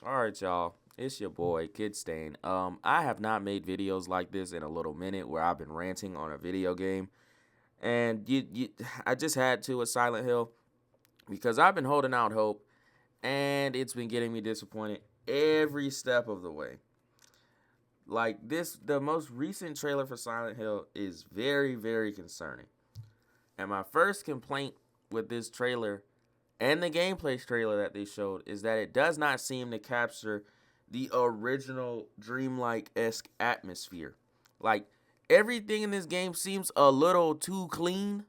All right, y'all. It's your boy Kid Stain. I have not made videos like this in a little minute where I've been ranting on a video game, and I just had to with Silent Hill because I've been holding out hope, and it's been getting me disappointed every step of the way. Like this, the most recent trailer for Silent Hill is very, very concerning. And my first complaint with this trailer and the gameplay trailer that they showed is that it does not seem to capture the original dreamlike esque atmosphere. Like everything in this game seems a little too clean,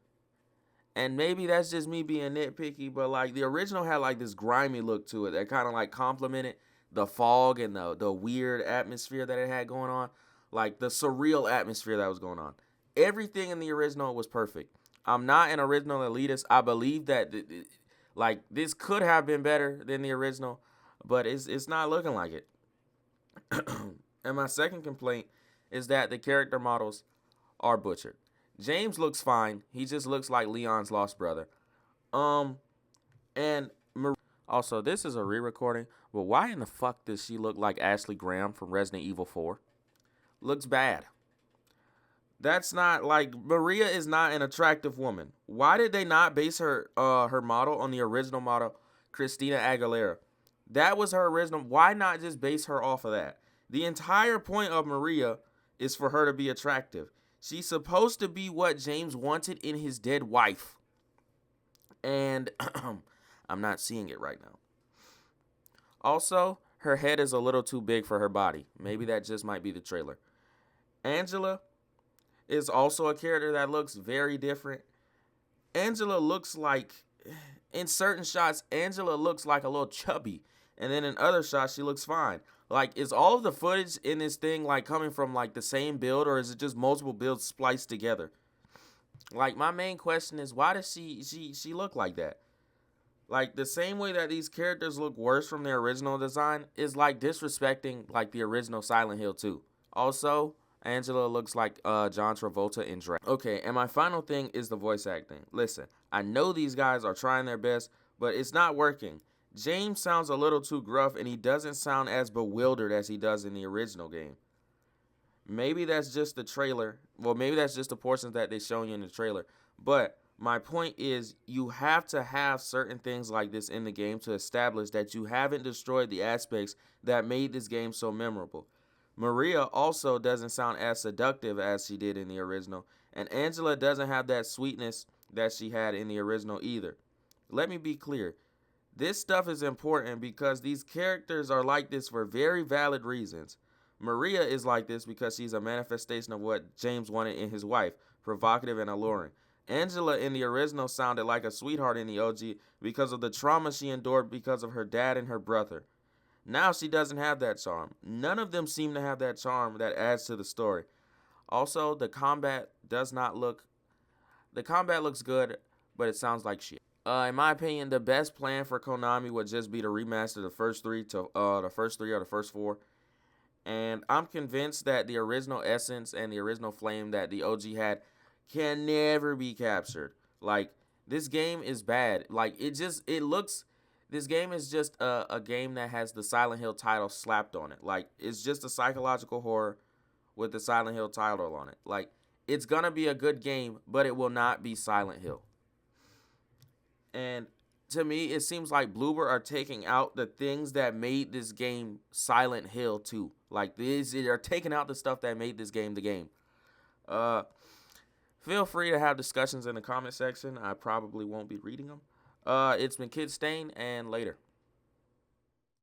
and maybe that's just me being nitpicky. But like the original had like this grimy look to it that kind of like complemented the fog and the weird atmosphere that it had going on, like the surreal atmosphere that was going on. Everything in the original was perfect. I'm not an original elitist. I believe that like this could have been better than the original, but it's not looking like it. And my second complaint is that the character models are butchered. James looks fine. He just looks like Leon's lost brother. Um, and also, this is a re-recording, but why in the fuck does she look like Ashley Graham from Resident Evil 4? Looks bad. That's not like Maria is not an attractive woman. Why did they not base her model on the original model, Christina Aguilera? That was her original. Why not just base her off of that? The entire point of Maria is for her to be attractive. She's supposed to be what James wanted in his dead wife. And I'm not seeing it right now. Also, her head is a little too big for her body. Maybe that just might be the trailer. Angela is also a character that looks very different. Angela looks like, in certain shots, Angela looks like a little chubby. And then in other shots, she looks fine. Like, is all of the footage in this thing, like, coming from, like, the same build? Or is it just multiple builds spliced together? Like, my main question is, why does she look like that? Like, the same way that these characters look worse from their original design is, like, disrespecting, like, the original Silent Hill 2. Also, Angela looks like John Travolta in Drag. Okay, and my final thing is the voice acting. Listen, I know these guys are trying their best, but it's not working. James sounds a little too gruff, and he doesn't sound as bewildered as he does in the original game. Maybe that's just the trailer. Well, maybe that's just the portions that they show you in the trailer. But my point is, you have to have certain things like this in the game to establish that you haven't destroyed the aspects that made this game so memorable. Maria also doesn't sound as seductive as she did in the original, and Angela doesn't have that sweetness that she had in the original either. Let me be clear. This stuff is important because these characters are like this for very valid reasons. Maria is like this because she's a manifestation of what James wanted in his wife, provocative and alluring. Angela in the original sounded like a sweetheart in the OG because of the trauma she endured because of her dad and her brother. Now she doesn't have that charm. None of them seem to have that charm that adds to the story. Also, the combat looks good, but it sounds like shit. In my opinion, the best plan for Konami would just be to remaster the first three or the first four. And I'm convinced that the original essence and the original flame that the OG had can never be captured. Like, this game is bad. Like, this game is just a game that has the Silent Hill title slapped on it. Like, it's just a psychological horror with the Silent Hill title on it. Like, it's gonna be a good game, but it will not be Silent Hill. And to me, it seems like Bloober are taking out the things that made this game Silent Hill 2. Like, they're taking out the stuff that made this game the game. Uh, Feel free to have discussions in the comment section. I probably won't be reading them. It's been Kid Stain, and later.